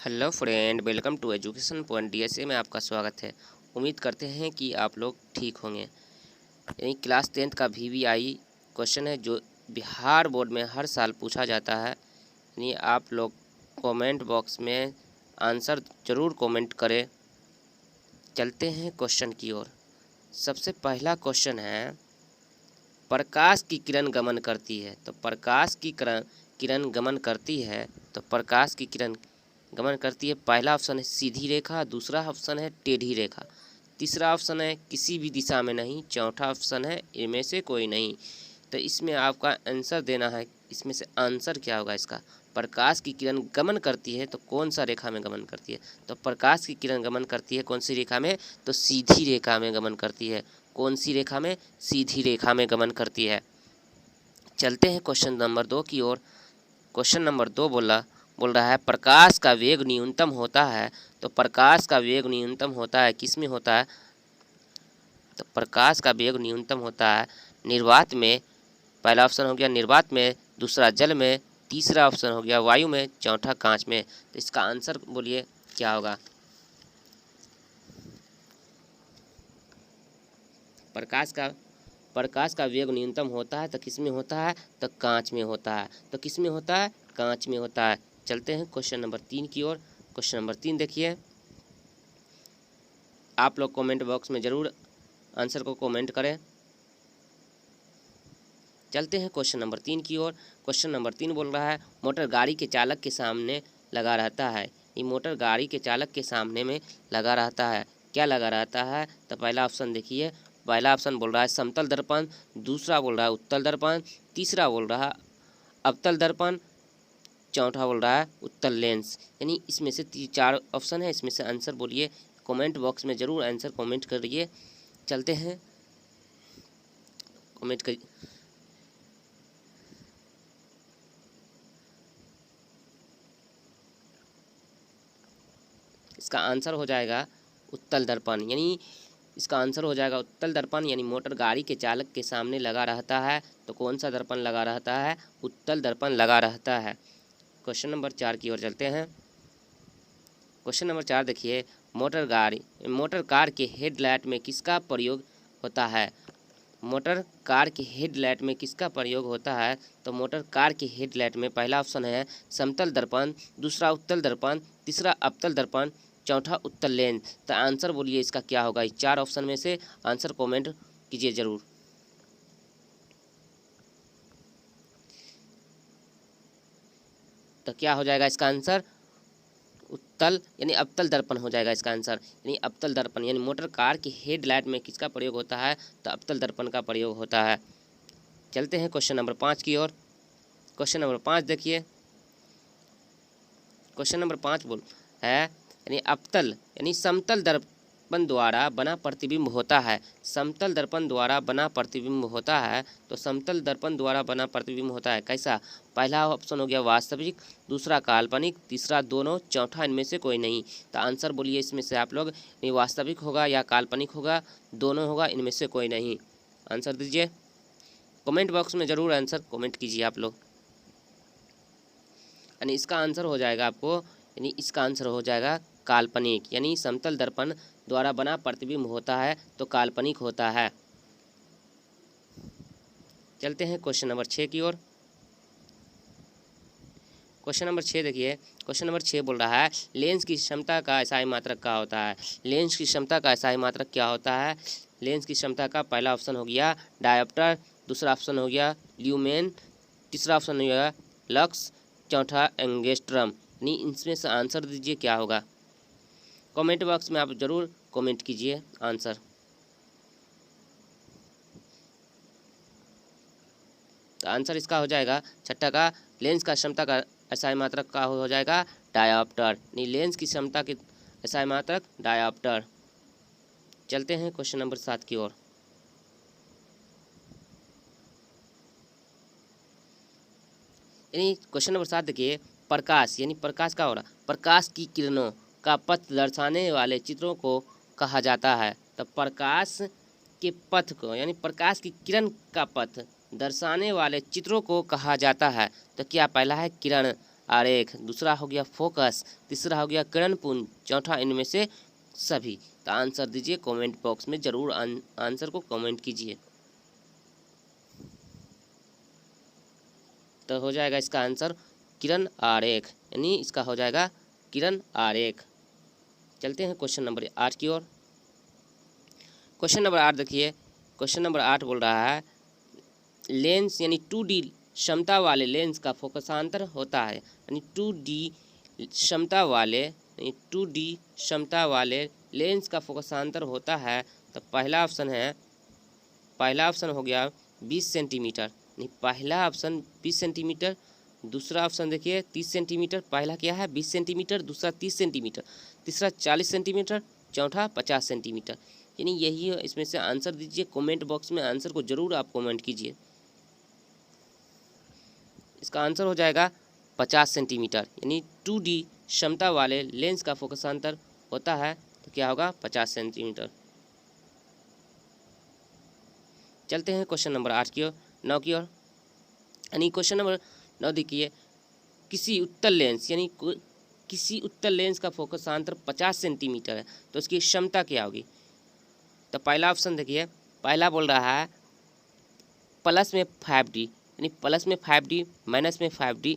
Hello friend, welcome to education point DSA में आपका स्वागत है। उम्मीद करते हैं कि आप लोग ठीक होंगे। यानी क्लास 10th का वीवीआई क्वेश्चन है जो बिहार बोर्ड में हर साल पूछा जाता है। यानी आप लोग कमेंट बॉक्स में आंसर ज़रूर कमेंट करें। चलते हैं क्वेश्चन की ओर। सबसे पहला क्वेश्चन है, प्रकाश की किरण गमन करती है। तो प्रकाश की किरण गमन करती है तो प्रकाश की किरण गमन करती है। पहला ऑप्शन है सीधी रेखा, दूसरा ऑप्शन है टेढ़ी रेखा, तीसरा ऑप्शन है किसी भी दिशा में नहीं, चौथा ऑप्शन है इनमें से कोई नहीं। तो इसमें आपका आंसर देना है, इसमें से आंसर क्या होगा इसका। प्रकाश की किरण गमन करती है तो कौन सा रेखा में गमन करती है। तो प्रकाश की किरण गमन करती है कौन सी रेखा में, तो सीधी रेखा में गमन करती है। कौन सी रेखा में, सीधी रेखा में गमन करती है। चलते हैं क्वेश्चन नंबर 2 की ओर। क्वेश्चन नंबर 2 बोल रहा है, प्रकाश का वेग न्यूनतम होता है। तो प्रकाश का वेग न्यूनतम होता है किस में होता है, तो प्रकाश का वेग न्यूनतम होता है निर्वात में। पहला ऑप्शन हो गया निर्वात में, दूसरा जल में, तीसरा ऑप्शन हो गया वायु में, चौथा कांच में। तो इसका आंसर बोलिए क्या होगा। प्रकाश का वेग न्यूनतम होता है तो किस में होता है, तो कांच में होता है। तो किस में होता है, कांच में होता है। चलते हैं क्वेश्चन नंबर 3 की ओर। क्वेश्चन नंबर 3 देखिए, आप लोग कमेंट बॉक्स में ज़रूर आंसर को कमेंट करें। चलते हैं क्वेश्चन नंबर 3 की ओर। क्वेश्चन नंबर 3 बोल रहा है, मोटर गाड़ी के चालक के सामने लगा रहता है। ये मोटर गाड़ी के चालक के सामने में लगा रहता है, क्या लगा रहता है। तो पहला ऑप्शन देखिए, पहला ऑप्शन बोल रहा है समतल दर्पण, दूसरा बोल रहा है उत्तल दर्पण, तीसरा बोल रहा है अवतल दर्पण, चौथा बोल रहा है उत्तल लेंस। यानी इसमें से 4 ऑप्शन है, इसमें से आंसर बोलिए। कमेंट बॉक्स में ज़रूर आंसर कमेंट करिए। चलते हैं कमेंट कर इसका आंसर हो जाएगा उत्तल दर्पण। यानी इसका आंसर हो जाएगा उत्तल दर्पण। यानी मोटर गाड़ी के चालक के सामने लगा रहता है तो कौन सा दर्पण लगा रहता है, उत्तल दर्पण लगा रहता है। क्वेश्चन नंबर 4 की ओर चलते हैं। क्वेश्चन नंबर 4 देखिए, मोटर कार के हेडलाइट में किसका प्रयोग होता है। मोटर कार के हेडलाइट में किसका प्रयोग होता है। तो मोटर कार के हेडलाइट में पहला ऑप्शन है समतल दर्पण, दूसरा उत्तल दर्पण, तीसरा अवतल दर्पण, चौथा उत्तल लेंस। तो आंसर बोलिए इसका क्या होगा। इस 4 ऑप्शन में से आंसर कमेंट कीजिए ज़रूर। तो क्या हो जाएगा इसका आंसर, उत्तल यानी अवतल दर्पण हो जाएगा इसका आंसर। यानी अवतल दर्पण, यानी मोटर कार की हेडलाइट में किसका प्रयोग होता है, तो अवतल दर्पण का प्रयोग होता है। चलते हैं क्वेश्चन नंबर 5 की ओर। क्वेश्चन नंबर 5 देखिए, क्वेश्चन नंबर 5 बोल है, यानी अवतल यानी समतल दर्पण द्वारा बना प्रतिबिंब होता है। समतल दर्पण द्वारा बना प्रतिबिंब होता है। तो समतल दर्पण द्वारा बना प्रतिबिंब होता है कैसा। पहला ऑप्शन हो गया वास्तविक, दूसरा काल्पनिक, तीसरा दोनों, चौथा इनमें से कोई नहीं। तो आंसर बोलिए इसमें से आप लोग, यानी वास्तविक होगा या काल्पनिक होगा, दोनों होगा, इनमें से कोई नहीं। आंसर दीजिए, कमेंट बॉक्स में ज़रूर आंसर कमेंट कीजिए आप लोग। यानी इसका आंसर हो जाएगा आपको, यानी इसका आंसर हो जाएगा काल्पनिक। यानी समतल दर्पण द्वारा बना प्रतिबिंब होता है तो काल्पनिक होता है। चलते हैं क्वेश्चन नंबर 6 की ओर। क्वेश्चन नंबर 6 देखिए, क्वेश्चन नंबर 6 बोल रहा है, लेंस की क्षमता का एसआई मात्रक क्या होता है। लेंस की क्षमता का एसआई मात्रक क्या होता है। लेंस की क्षमता का पहला ऑप्शन हो गया डायोप्टर, दूसरा ऑप्शन हो गया ल्यूमेन, तीसरा ऑप्शन हो गया लक्स, चौथा एंगस्ट्रम। यानी इसमें से आंसर दीजिए क्या होगा। कमेंट बॉक्स में आप ज़रूर कमेंट कीजिए आंसर। तो आंसर इसका हो जाएगा छठा का, लेंस का क्षमता का एसआई मात्रक का हो जाएगा डायोप्टर। यानी लेंस की क्षमता की एसआई मात्रक डायोप्टर। चलते हैं क्वेश्चन नंबर 7 की ओर। यानी क्वेश्चन नंबर 7 देखिए, प्रकाश यानी प्रकाश का हो रहा, प्रकाश की किरणों का पथ दर्शाने वाले चित्रों को कहा जाता है। तो प्रकाश के पथ को यानी प्रकाश की किरण का पथ दर्शाने वाले चित्रों को कहा जाता है। तो क्या पहला है किरण, आरेख, दूसरा हो गया फोकस, तीसरा हो गया किरणपुंज, चौथा इनमें से सभी। तो आंसर दीजिए, कमेंट बॉक्स में जरूर आंसर को कमेंट कीजिए। तो हो जाएगा इसका आंसर किरण आरेख, यानी इसका हो जाएगा किरण आरेख। चलते हैं क्वेश्चन नंबर 8 की ओर। क्वेश्चन नंबर 8 देखिए, क्वेश्चन नंबर 8 बोल रहा है लेंस यानी 2D क्षमता वाले लेंस का फोकसांतर होता है, यानी 2D क्षमता वाले, यानी 2D क्षमता वाले लेंस का फोकसांतर होता है। तो पहला ऑप्शन हो गया 20 सेंटीमीटर, नहीं पहला ऑप्शन 20 सेंटीमीटर, दूसरा ऑप्शन देखिए 30 सेंटीमीटर, पहला क्या है 20 सेंटीमीटर, दूसरा 30 सेंटीमीटर, तीसरा 40 सेंटीमीटर, चौथा 50 सेंटीमीटर। यानी यही है, इसमें से आंसर दीजिए। कमेंट बॉक्स में आंसर को जरूर आप कमेंट कीजिए। इसका आंसर हो जाएगा 50 सेंटीमीटर, यानी 2D क्षमता वाले लेंस का फोकसांतर होता है तो क्या होगा 50 सेंटीमीटर। चलते हैं क्वेश्चन नंबर 8 की ओर, 9 की ओर। यानी क्वेश्चन नंबर 9 देखिए, किसी उत्तल लेंस यानी किसी उत्तल लेंस का फोकसांतर 50 सेंटीमीटर है तो उसकी क्षमता क्या होगी। तो पहला ऑप्शन देखिए, पहला बोल रहा है प्लस में 5D, यानी प्लस में 5D, माइनस में 5D,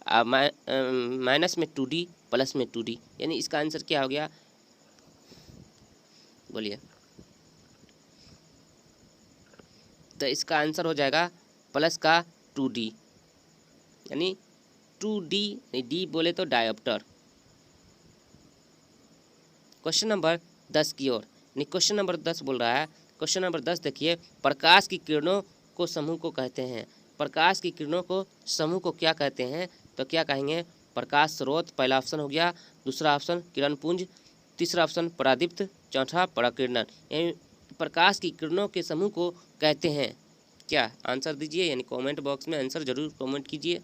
माइनस में 2D, प्लस में 2D, यानी इसका आंसर क्या हो गया बोलिए। तो इसका आंसर हो जाएगा प्लस का 2D, यानी 2D, D बोले तो डायोप्टर। क्वेश्चन नंबर 10 की ओर, क्वेश्चन नंबर 10 बोल रहा है, क्वेश्चन नंबर 10 देखिए, प्रकाश की किरणों को समूह को कहते हैं। प्रकाश की किरणों को समूह को क्या कहते हैं, तो क्या कहेंगे प्रकाश स्रोत, पहला ऑप्शन हो गया, दूसरा ऑप्शन किरणपुंज, तीसरा ऑप्शन परादीप्त, चौथा पराकिरणन। यानी प्रकाश की किरणों के समूह को कहते हैं क्या, आंसर दीजिए, यानी कमेंट बॉक्स में आंसर जरूर कमेंट कीजिए।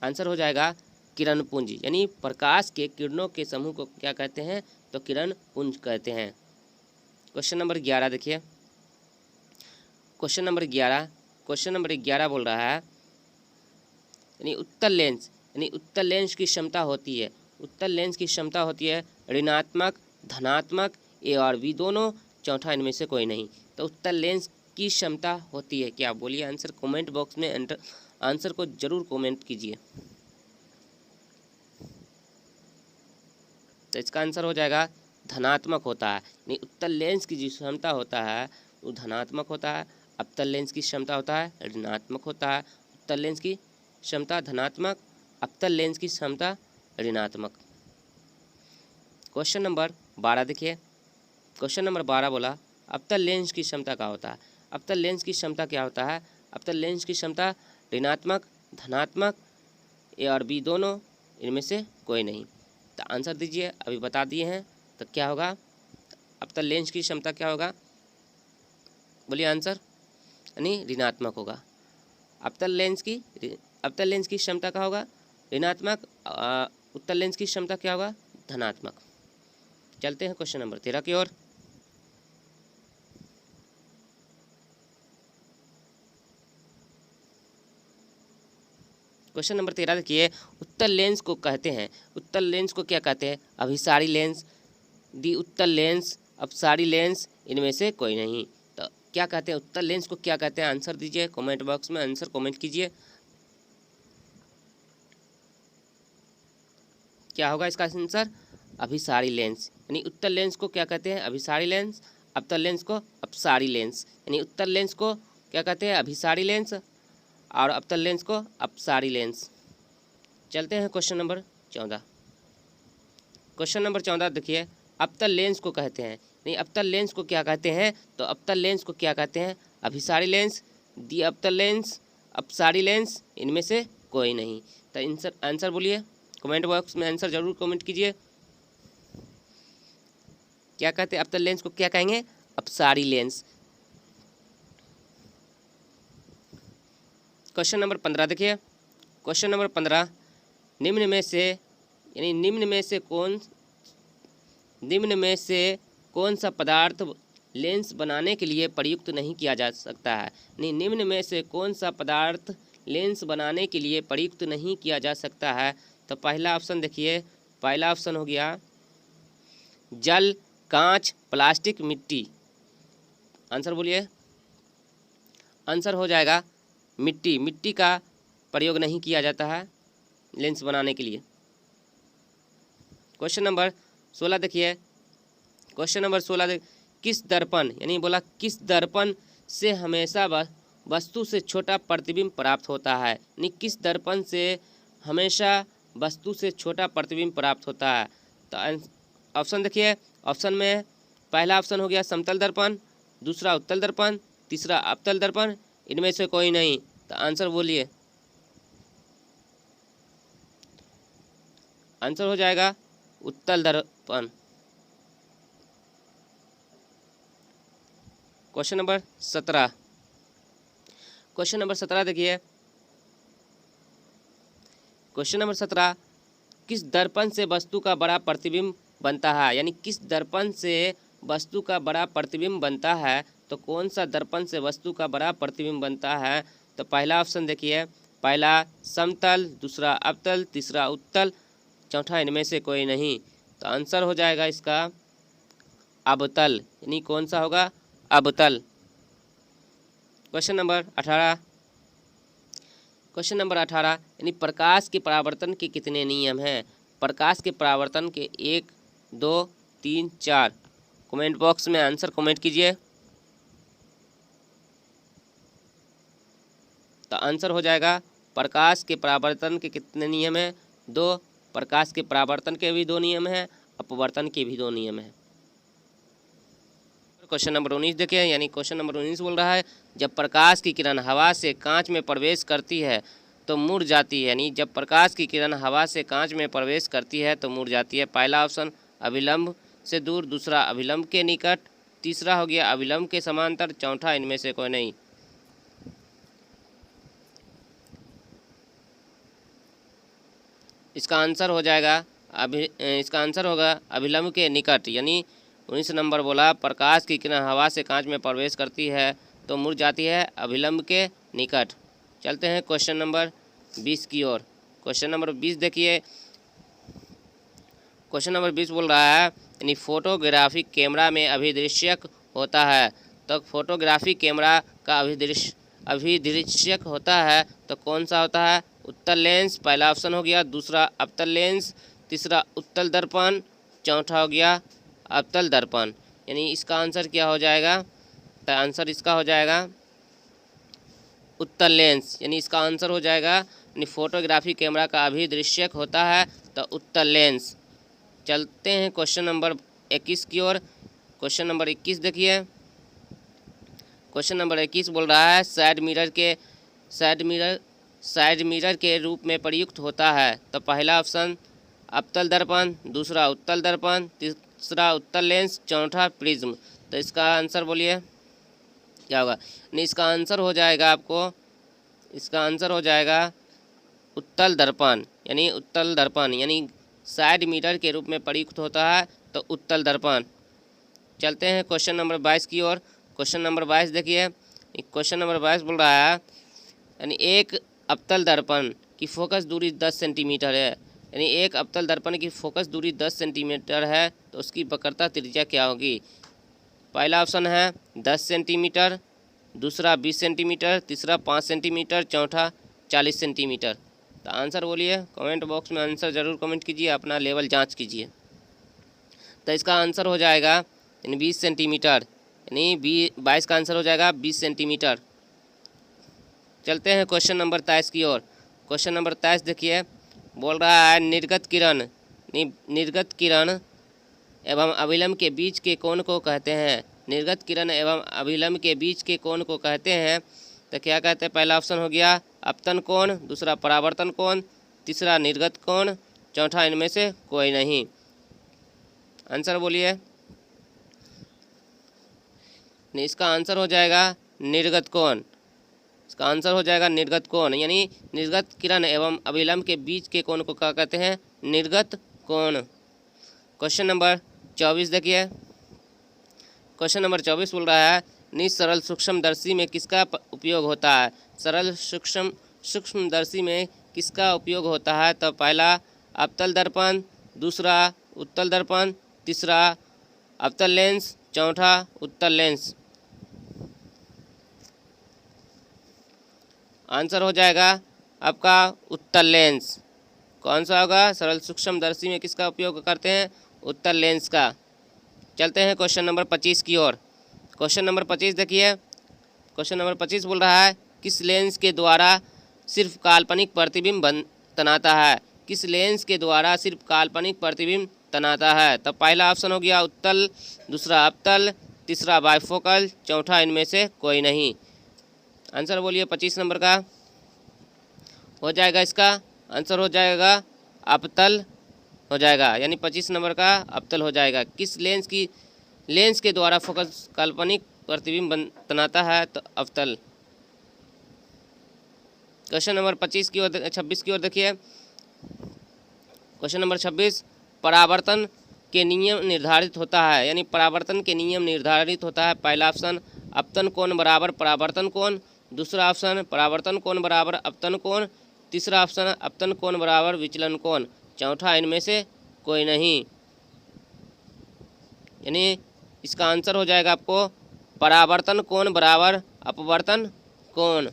आंसर हो जाएगा किरणपुंज, यानी प्रकाश के किरणों के समूह को क्या कहते हैं, तो किरणपुंज कहते हैं। क्वेश्चन नंबर 11 देखिए, क्वेश्चन नंबर 11 बोल रहा है, यानी उत्तल लेंस की क्षमता होती है, उत्तल लेंस की क्षमता होती है ऋणात्मक, धनात्मक, ए और बी दोनों, चौथा इनमें से कोई नहीं। तो उत्तल लेंस की क्षमता होती है क्या, बोलिए आंसर कमेंट बॉक्स में आंसर को जरूर कमेंट कीजिए। तो इसका आंसर हो जाएगा धनात्मक होता है, यानी उत्तल लेंस की जो क्षमता होता है वो धनात्मक होता है, अवतल लेंस की क्षमता होता है ऋणात्मक होता है। उत्तल लेंस की क्षमता धनात्मक, अवतल लेंस की क्षमता ऋणात्मक। क्वेश्चन नंबर 12 देखिए, क्वेश्चन नंबर 12 बोला अवतल लेंस की क्षमता क्या होता है। अवतल लेंस की क्षमता क्या होता है, अवतल लेंस की क्षमता ऋणात्मक, धनात्मक, ए और बी दोनों, इनमें से कोई नहीं। तो आंसर दीजिए, अभी बता दिए हैं, तो क्या होगा अवतल लेंस की क्षमता क्या होगा, बोलिए आंसर, यानी ऋणात्मक होगा। अवतल लेंस की क्षमता क्या होगा ऋणात्मक, उत्तल लेंस की क्षमता क्या होगा धनात्मक। चलते हैं क्वेश्चन नंबर 13 की ओर। क्वेश्चन नंबर 13 देखिए, उत्तल लेंस को कहते हैं, उत्तल लेंस को क्या कहते हैं, अभिसारी लेंस, डी उत्तल लेंस, अपसारी लेंस, इनमें से कोई नहीं। तो क्या कहते हैं उत्तल लेंस को, क्या कहते हैं, आंसर दीजिए, कमेंट बॉक्स में आंसर कमेंट कीजिए। क्या होगा इसका आंसर, अभिसारी लेंस, यानी उत्तल लेंस को क्या कहते हैं अभिसारी लेंस, अवतल लेंस को अपसारी लेंस, यानी उत्तल लेंस को क्या कहते हैं अभिसारी लेंस और अवतल लेंस को अपसारी लेंस। चलते हैं क्वेश्चन नंबर 14। क्वेश्चन नंबर 14 देखिए, अवतल लेंस को कहते हैं, नहीं अवतल लेंस को क्या कहते हैं, तो अवतल लेंस को क्या कहते हैं अभिसारी लेंस, दी अवतल लेंस, अपसारी लेंस, इनमें से कोई नहीं। तो आंसर बोलिए, कमेंट बॉक्स में आंसर जरूर कमेंट कीजिए। क्या कहते हैं अवतल लेंस को, क्या कहेंगे अपसारी लेंस। क्वेश्चन नंबर 15 देखिए, क्वेश्चन नंबर 15, निम्न में से कौन सा पदार्थ लेंस बनाने के लिए प्रयुक्त नहीं किया जा सकता है। निम्न में से कौन सा पदार्थ लेंस बनाने के लिए प्रयुक्त नहीं किया जा सकता है? तो पहला ऑप्शन देखिए, पहला ऑप्शन हो गया जल, कांच, प्लास्टिक, मिट्टी। आंसर बोलिए। आंसर हो जाएगा मिट्टी। मिट्टी का प्रयोग नहीं किया जाता है लेंस बनाने के लिए। क्वेश्चन नंबर 16 देखिए, क्वेश्चन नंबर 16 किस दर्पण, यानी बोला किस दर्पण से हमेशा वस्तु से छोटा प्रतिबिंब प्राप्त होता है? यानी किस दर्पण से हमेशा वस्तु से छोटा प्रतिबिंब प्राप्त होता है? तो ऑप्शन देखिए, ऑप्शन में पहला ऑप्शन हो गया समतल दर्पण, दूसरा उत्तल दर्पण, तीसरा अवतल दर्पण, इनमें से कोई नहीं। तो आंसर बोलिए। आंसर हो जाएगा उत्तल दर्पण। क्वेश्चन नंबर 17, क्वेश्चन नंबर 17 देखिए, क्वेश्चन नंबर 17 किस दर्पण से वस्तु का बड़ा प्रतिबिंब बनता है? यानी किस दर्पण से वस्तु का बड़ा प्रतिबिंब बनता है? तो कौन सा दर्पण से वस्तु का बड़ा प्रतिबिंब बनता है? तो पहला ऑप्शन देखिए, पहला समतल, दूसरा अवतल, तीसरा उत्तल, चौथा इनमें से कोई नहीं। तो आंसर हो जाएगा इसका अवतल, यानी कौन सा होगा? अवतल। क्वेश्चन नंबर 18, क्वेश्चन नंबर 18 यानी प्रकाश के परावर्तन के कितने नियम हैं? प्रकाश के परावर्तन के 1, 2, 3, 4। कमेंट बॉक्स में आंसर कमेंट कीजिए। तो आंसर हो जाएगा प्रकाश के परावर्तन के कितने नियम हैं? 2। प्रकाश के परावर्तन के भी 2 नियम हैं, अपवर्तन के भी 2 नियम हैं। क्वेश्चन नंबर 19 देखिए, यानी क्वेश्चन नंबर 19 बोल रहा है जब प्रकाश की किरण हवा से कांच में प्रवेश करती है तो मुड़ जाती है। यानी जब प्रकाश की किरण हवा से कांच में प्रवेश करती है तो मुड़ जाती है। पहला ऑप्शन अभिलंब से दूर, दूसरा अभिलंब के निकट, तीसरा हो गया अभिलंब के समांतर, चौथा इनमें से कोई नहीं। इसका आंसर हो जाएगा इसका आंसर होगा अभिलंब के निकट। यानी 19 नंबर बोला प्रकाश की किरण हवा से कांच में प्रवेश करती है तो मुड़ जाती है अभिलंब के निकट। चलते हैं क्वेश्चन नंबर 20 की ओर। क्वेश्चन नंबर 20 देखिए, क्वेश्चन नंबर 20 बोल रहा है यानी फोटोग्राफिक कैमरा में अभिदृश्यक होता है। तो फोटोग्राफिक कैमरा का अभिदृश्यक होता है तो कौन सा होता है? उत्तल लेंस, पहला ऑप्शन हो गया, दूसरा अवतल लेंस, तीसरा उत्तल दर्पण, चौथा हो गया अवतल दर्पण। यानी इसका आंसर क्या हो जाएगा? तो आंसर इसका हो जाएगा उत्तल लेंस। यानी इसका आंसर हो जाएगा यानी फोटोग्राफी कैमरा का अभिदृश्यक होता है तो उत्तल लेंस। चलते हैं क्वेश्चन नंबर 21 की ओर। क्वेश्चन नंबर 21 देखिए, क्वेश्चन नंबर 21 बोल रहा है साइड मिरर के रूप में प्रयुक्त होता है। तो पहला ऑप्शन अवतल दर्पण, दूसरा उत्तल दर्पण, तीसरा उत्तल लेंस, चौथा प्रिज्म। तो इसका आंसर बोलिए क्या होगा? नहीं, इसका आंसर हो जाएगा आपको, इसका आंसर हो जाएगा उत्तल दर्पण। यानी उत्तल दर्पण यानी साइड मिरर के रूप में प्रयुक्त होता है तो उत्तल दर्पण। चलते हैं क्वेश्चन नंबर 22 की ओर। क्वेश्चन नंबर 22 देखिए, क्वेश्चन नंबर 22 बोल रहा है यानी एक अवतल दर्पण की फोकस दूरी 10 सेंटीमीटर है। यानी एक अवतल दर्पण की फोकस दूरी 10 सेंटीमीटर है तो उसकी वक्रता त्रिज्या क्या होगी? पहला ऑप्शन है 10 सेंटीमीटर, दूसरा 20 सेंटीमीटर, तीसरा 5 सेंटीमीटर, चौथा 40 सेंटीमीटर। तो आंसर बोलिए, कमेंट बॉक्स में आंसर ज़रूर कमेंट कीजिए, अपना लेवल जांच कीजिए। तो इसका आंसर हो जाएगा यानी 20 सेंटीमीटर, यानी 22 का आंसर हो जाएगा 20 सेंटीमीटर। चलते हैं क्वेश्चन नंबर 23 की ओर। क्वेश्चन नंबर 23 देखिए, बोल रहा है निर्गत किरण एवं अभिलंब के बीच के कोण को कहते हैं। निर्गत किरण एवं अभिलंब के बीच के कोण को कहते हैं तो क्या कहते हैं? पहला ऑप्शन हो गया अपतन कोण, दूसरा परावर्तन कोण, तीसरा निर्गत कोण, चौथा इनमें से कोई नहीं। आंसर बोलिए। इसका आंसर हो जाएगा निर्गत कोण। इसका आंसर हो जाएगा निर्गत कोण। यानी निर्गत किरण एवं अभिलंब के बीच के कोण को क्या कहते हैं? निर्गत कोण। क्वेश्चन नंबर 24 देखिए, क्वेश्चन नंबर 24 बोल रहा है सरल सूक्ष्मदर्शी में किसका उपयोग होता है। सरल सूक्ष्मदर्शी में किसका उपयोग होता है। तो पहला अवतल दर्पण, दूसरा उत्तल दर्पण, तीसरा अवतल लेंस, चौथा उत्तल लेंस। आंसर हो जाएगा आपका उत्तल लेंस। कौन सा होगा। सरल सूक्ष्मदर्शी में किसका उपयोग करते हैं। उत्तल लेंस का। चलते हैं क्वेश्चन नंबर 25 की ओर। क्वेश्चन नंबर 25 देखिए। क्वेश्चन नंबर 25 बोल रहा है किस लेंस के द्वारा सिर्फ काल्पनिक प्रतिबिंब तनाता है। किस लेंस के द्वारा सिर्फ काल्पनिक प्रतिबिंब तनाता है। तो पहला ऑप्शन हो गया उत्तल, दूसरा अवतल, तीसरा बाइफोकल, चौथा इनमें से कोई नहीं। आंसर बोलिए 25 नंबर का। हो जाएगा इसका आंसर हो जाएगा अवतल हो जाएगा, यानी 25 नंबर का अवतल हो जाएगा। किस लेंस के द्वारा फोकस काल्पनिक प्रतिबिंब तनाता है। तो अवतल। क्वेश्चन नंबर 26 की ओर 26 की ओर देखिए। क्वेश्चन नंबर 26 परावर्तन के नियम निर्धारित होता है, यानी परावर्तन के नियम निर्धारित होता है। पहला ऑप्शन अपतन कोण बराबर परावर्तन कोण, दूसरा ऑप्शन परावर्तन कोण बराबर अपतन कोण, तीसरा ऑप्शन अपतन कोण बराबर विचलन कोण, चौथा इनमें से कोई नहीं। यानी इसका आंसर हो जाएगा आपको परावर्तन कोण बराबर अपवर्तन कोण।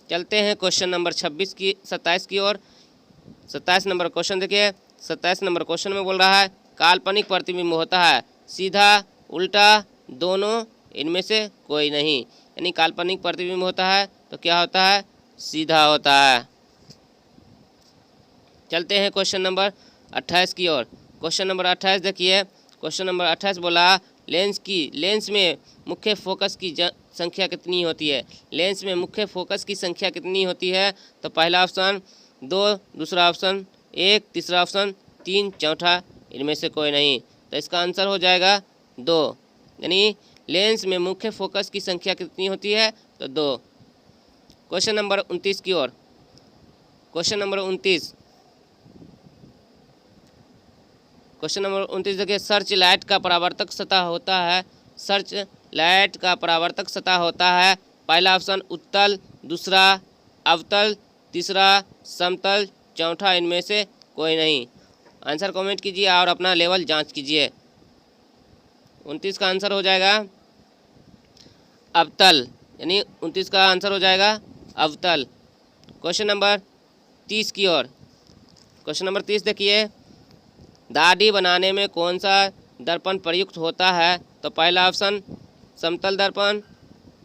चलते हैं क्वेश्चन नंबर 27 की ओर। 27 नंबर क्वेश्चन देखिए। 27 नंबर क्वेश्चन में बोल रहा है काल्पनिक प्रतिबिंब होता है सीधा, उल्टा, दोनों, इनमें से कोई नहीं। यानी काल्पनिक प्रतिबिंब होता है तो क्या होता है। सीधा होता है। चलते हैं क्वेश्चन नंबर 28 की ओर। क्वेश्चन नंबर 28 देखिए। क्वेश्चन नंबर 28 बोला लेंस में मुख्य फोकस की संख्या कितनी होती है। लेंस में मुख्य फोकस की संख्या कितनी होती है। तो पहला ऑप्शन 2, दूसरा ऑप्शन 1, तीसरा ऑप्शन 3, चौथा इनमें से कोई नहीं। तो इसका आंसर हो जाएगा 2। यानी लेंस में मुख्य फोकस की संख्या कितनी होती है। तो 2। क्वेश्चन नंबर 29 की ओर। क्वेश्चन नंबर 29 देखिए। सर्च लाइट का परावर्तक सतह होता है। सर्च लाइट का परावर्तक सतह होता है। पहला ऑप्शन उत्तल, दूसरा अवतल, तीसरा समतल, चौथा इनमें से कोई नहीं। आंसर कमेंट कीजिए और अपना लेवल जांच कीजिए। 29 का आंसर हो जाएगा अवतल, यानी 29 का आंसर हो जाएगा अवतल। क्वेश्चन नंबर 30 की ओर। क्वेश्चन नंबर 30 देखिए। दाढ़ी बनाने में कौन सा दर्पण प्रयुक्त होता है। तो पहला ऑप्शन समतल दर्पण,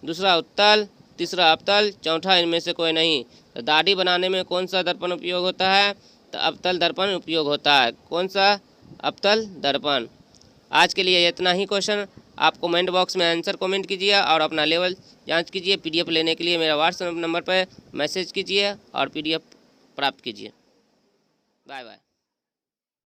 दूसरा उत्तल, तीसरा अवतल, चौथा इनमें से कोई नहीं। तो दाढ़ी बनाने में कौन सा दर्पण उपयोग होता है। तो अवतल दर्पण उपयोग होता है। कौन सा। अवतल दर्पण। आज के लिए इतना ही क्वेश्चन। आप कमेंट बॉक्स में आंसर कमेंट कीजिए और अपना लेवल जांच कीजिए। पीडीएफ लेने के लिए मेरा व्हाट्सएप नंबर पर मैसेज कीजिए और पीडीएफ प्राप्त कीजिए। Bye bye.